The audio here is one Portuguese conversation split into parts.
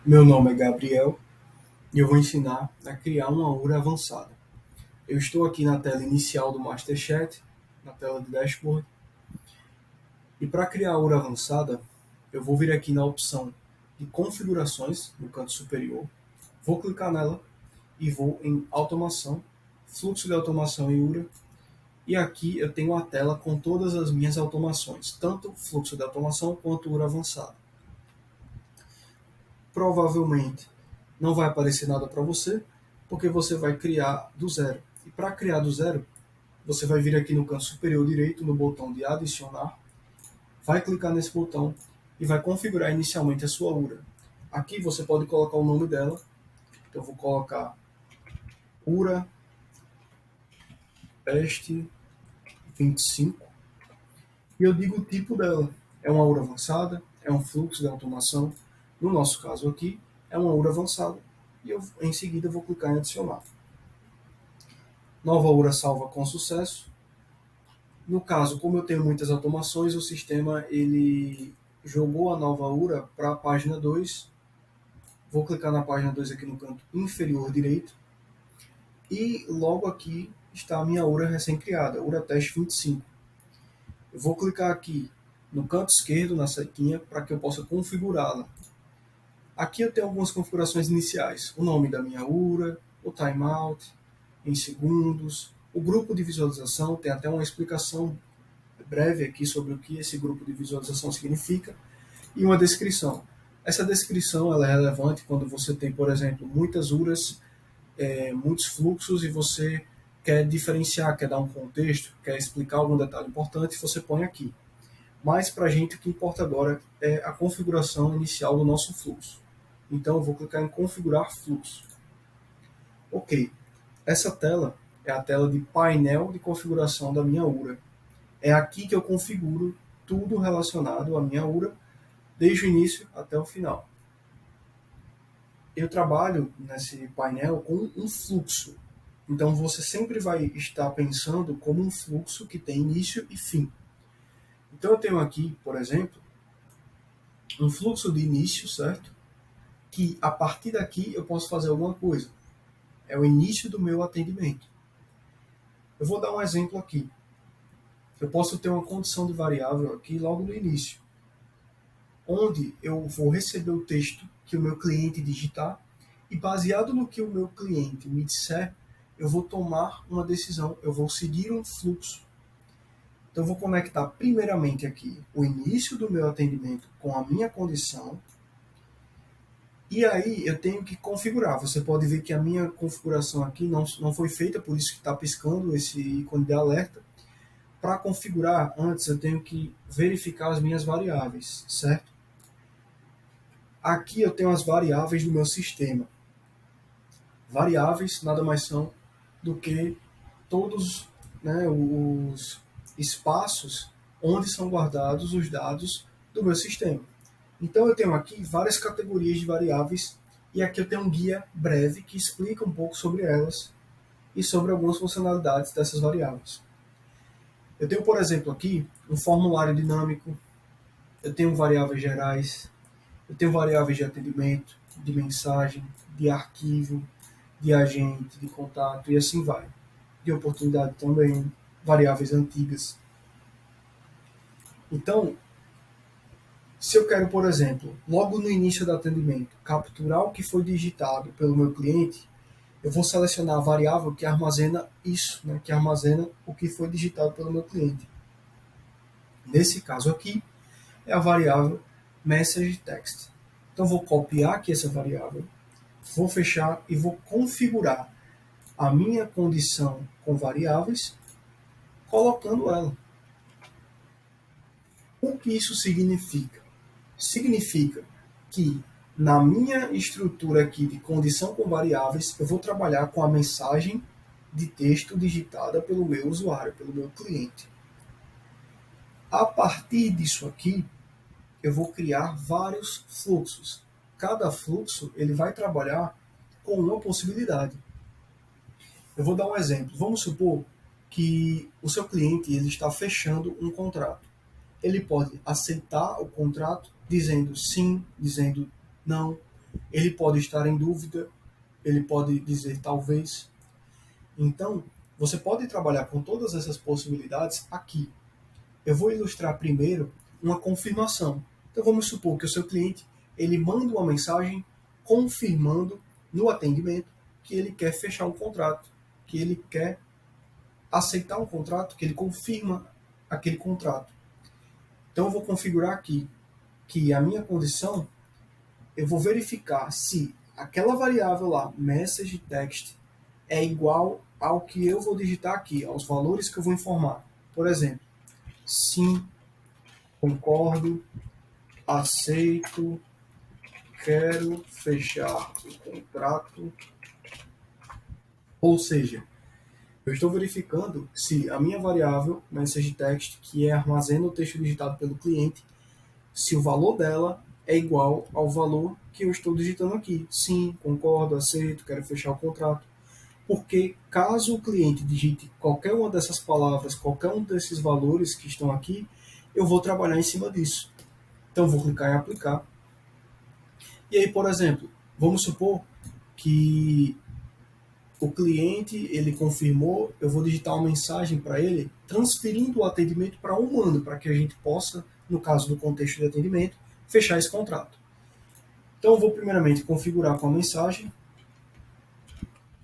Meu nome é Gabriel e eu vou ensinar a criar uma URA avançada. Eu estou aqui na tela inicial do MasterChat, na tela de dashboard, e para criar a URA avançada, eu vou vir aqui na opção de configurações no canto superior, vou clicar nela e vou em automação, fluxo de automação em URA, e aqui eu tenho a tela com todas as minhas automações, tanto fluxo de automação quanto URA avançada. Provavelmente não vai aparecer nada para você, porque você vai criar do zero. E para criar do zero, você vai vir aqui no canto superior direito, no botão de adicionar, vai clicar nesse botão e vai configurar inicialmente a sua URA. Aqui você pode colocar o nome dela, então eu vou colocar URA Teste 25 e eu digo o tipo dela. É uma URA avançada, é um fluxo de automação. No nosso caso aqui, é uma URA avançada e eu em seguida vou clicar em adicionar. Nova URA salva com sucesso. No caso, como eu tenho muitas automações, o sistema ele jogou a nova URA para a página 2. Vou clicar na página 2 aqui no canto inferior direito. E logo aqui está a minha URA recém-criada, URA teste 25. Eu vou clicar aqui no canto esquerdo, na setinha, para que eu possa configurá-la. Aqui eu tenho algumas configurações iniciais. O nome da minha URA, o timeout, em segundos, o grupo de visualização, tem até uma explicação breve aqui sobre o que esse grupo de visualização significa e uma descrição. Essa descrição ela é relevante quando você tem, por exemplo, muitas URAs, muitos fluxos e você quer diferenciar, quer dar um contexto, quer explicar algum detalhe importante, você põe aqui. Mas para a gente o que importa agora é a configuração inicial do nosso fluxo. Então eu vou clicar em configurar fluxo. Ok, essa tela é a tela de painel de configuração da minha URA. É aqui que eu configuro tudo relacionado à minha URA, desde o início até o final. Eu trabalho nesse painel com um fluxo. Então você sempre vai estar pensando como um fluxo que tem início e fim. Então eu tenho aqui, por exemplo, um fluxo de início, certo? Que a partir daqui eu posso fazer alguma coisa. É o início do meu atendimento. Eu vou dar um exemplo aqui. Eu posso ter uma condição de variável aqui logo no início, onde eu vou receber o texto que o meu cliente digitar e baseado no que o meu cliente me disser, eu vou tomar uma decisão, eu vou seguir um fluxo. Então eu vou conectar primeiramente aqui o início do meu atendimento com a minha condição e aí eu tenho que configurar. Você pode ver que a minha configuração aqui não foi feita, por isso que está piscando esse ícone de alerta. Para configurar, antes eu tenho que verificar as minhas variáveis, certo? Aqui eu tenho as variáveis do meu sistema. Variáveis nada mais são do que todos, né, os espaços onde são guardados os dados do meu sistema. Então eu tenho aqui várias categorias de variáveis e aqui eu tenho um guia breve que explica um pouco sobre elas e sobre algumas funcionalidades dessas variáveis. Eu tenho, por exemplo, aqui um formulário dinâmico, eu tenho variáveis gerais, eu tenho variáveis de atendimento, de mensagem, de arquivo, de agente, de contato e assim vai. De oportunidade também, variáveis antigas. Então, se eu quero, por exemplo, logo no início do atendimento, capturar o que foi digitado pelo meu cliente, eu vou selecionar a variável que armazena isso, né, que armazena o que foi digitado pelo meu cliente. Nesse caso aqui, é a variável message text. Então, vou copiar aqui essa variável, vou fechar e vou configurar a minha condição com variáveis, colocando ela. O que isso significa? Significa que na minha estrutura aqui de condição com variáveis, eu vou trabalhar com a mensagem de texto digitada pelo meu usuário, pelo meu cliente. A partir disso aqui, eu vou criar vários fluxos. Cada fluxo ele vai trabalhar com uma possibilidade. Eu vou dar um exemplo. Vamos supor que o seu cliente ele está fechando um contrato. Ele pode aceitar o contrato dizendo sim, dizendo não, ele pode estar em dúvida, ele pode dizer talvez. Então, você pode trabalhar com todas essas possibilidades aqui. Eu vou ilustrar primeiro uma confirmação. Então vamos supor que o seu cliente ele manda uma mensagem confirmando no atendimento que ele quer fechar um contrato, que ele quer aceitar um contrato, que ele confirma aquele contrato. Então eu vou configurar aqui que a minha condição, eu vou verificar se aquela variável lá, message text, é igual ao que eu vou digitar aqui, aos valores que eu vou informar. Por exemplo, sim, concordo, aceito, quero fechar o contrato. Ou seja, eu estou verificando se a minha variável message text, que armazena o texto digitado pelo cliente, se o valor dela é igual ao valor que eu estou digitando aqui. Sim, concordo, aceito, quero fechar o contrato. Porque caso o cliente digite qualquer uma dessas palavras, qualquer um desses valores que estão aqui, eu vou trabalhar em cima disso. Então, vou clicar em aplicar. E aí, por exemplo, vamos supor que o cliente ele confirmou, eu vou digitar uma mensagem para ele, transferindo o atendimento para um humano, para que a gente possa, no caso do contexto de atendimento, fechar esse contrato. Então, eu vou primeiramente configurar com a mensagem: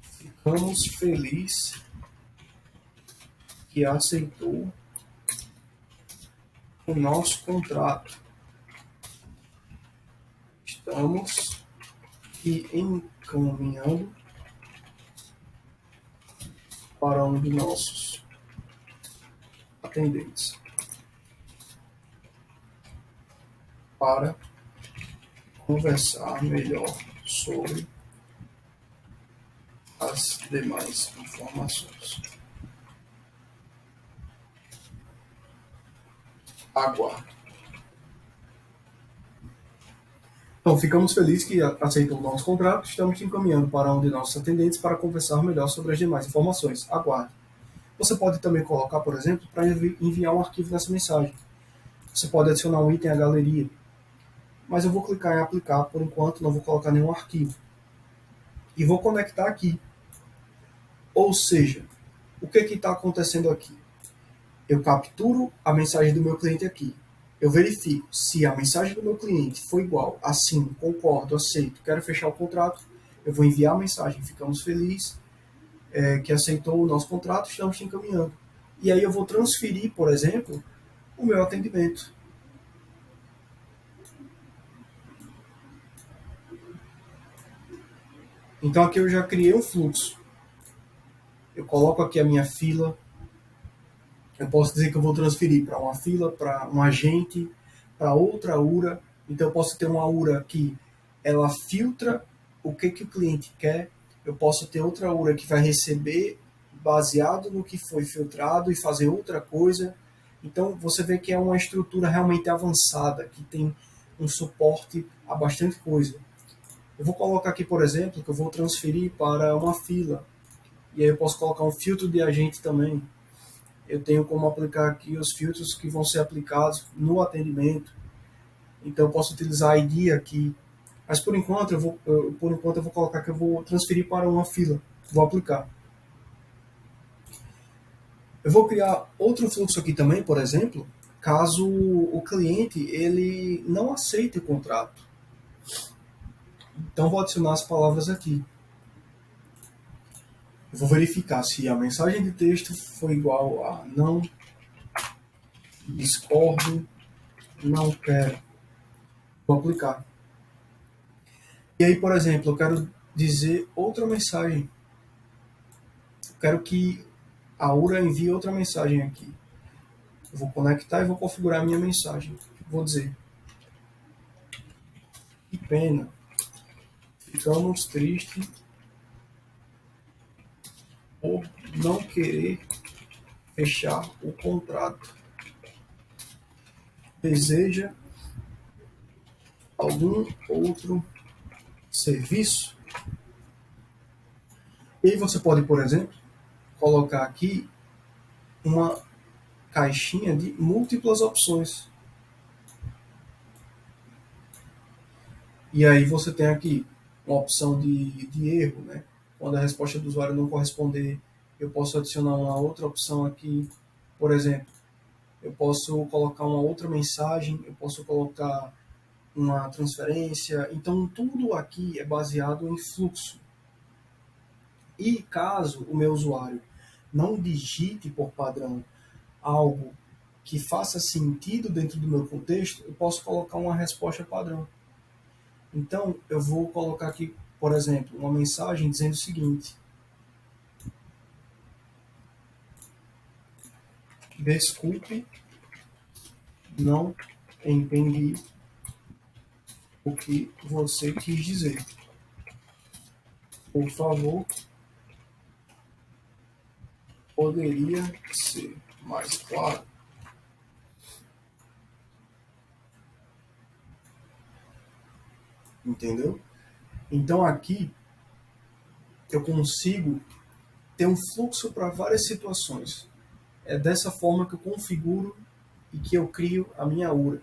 ficamos felizes que aceitou o nosso contrato. Estamos encaminhando para um de nossos atendentes para conversar melhor sobre as demais informações. Aguardo. Então, ficamos felizes que aceitou o nosso contrato. Estamos te encaminhando para um de nossos atendentes para conversar melhor sobre as demais informações. Aguarde. Você pode também colocar, por exemplo, para enviar um arquivo nessa mensagem. Você pode adicionar um item à galeria. Mas eu vou clicar em aplicar por enquanto, não vou colocar nenhum arquivo. E vou conectar aqui. Ou seja, o que está acontecendo aqui? Eu capturo a mensagem do meu cliente aqui. Eu verifico se a mensagem do meu cliente foi igual a sim, concordo, aceito, quero fechar o contrato. Eu vou enviar a mensagem, ficamos felizes que aceitou o nosso contrato, estamos te encaminhando. E aí eu vou transferir, por exemplo, o meu atendimento. Então aqui eu já criei um fluxo. Eu coloco aqui a minha fila. Eu posso dizer que eu vou transferir para uma fila, para um agente, para outra URA. Então eu posso ter uma URA que ela filtra o que o cliente quer. Eu posso ter outra URA que vai receber baseado no que foi filtrado e fazer outra coisa. Então você vê que é uma estrutura realmente avançada, que tem um suporte a bastante coisa. Eu vou colocar aqui, por exemplo, que eu vou transferir para uma fila. E aí eu posso colocar um filtro de agente também. Eu tenho como aplicar aqui os filtros que vão ser aplicados no atendimento. Então eu posso utilizar a ID aqui. Mas por enquanto eu vou colocar que eu vou transferir para uma fila. Vou aplicar. Eu vou criar outro fluxo aqui também, por exemplo, caso o cliente ele não aceite o contrato. Então vou adicionar as palavras aqui. Eu vou verificar se a mensagem de texto foi igual a não, discordo, não quero. Vou aplicar. E aí, por exemplo, eu quero dizer outra mensagem. Eu quero que a URA envie outra mensagem aqui. Eu vou conectar e vou configurar a minha mensagem. Vou dizer: que pena, ficamos tristes por não querer fechar o contrato. Deseja algum outro serviço? E aí você pode, por exemplo, colocar aqui uma caixinha de múltiplas opções. E aí você tem aqui uma opção de erro, né? Quando a resposta do usuário não corresponder, eu posso adicionar uma outra opção aqui. Por exemplo, eu posso colocar uma outra mensagem, eu posso colocar uma transferência. Então, tudo aqui é baseado em fluxo. E caso o meu usuário não digite por padrão algo que faça sentido dentro do meu contexto, eu posso colocar uma resposta padrão. Então, eu vou colocar aqui, por exemplo, uma mensagem dizendo o seguinte: desculpe, não entendi o que você quis dizer. Por favor, poderia ser mais claro. Entendeu? Então, aqui eu consigo ter um fluxo para várias situações. É dessa forma que eu configuro e que eu crio a minha aura.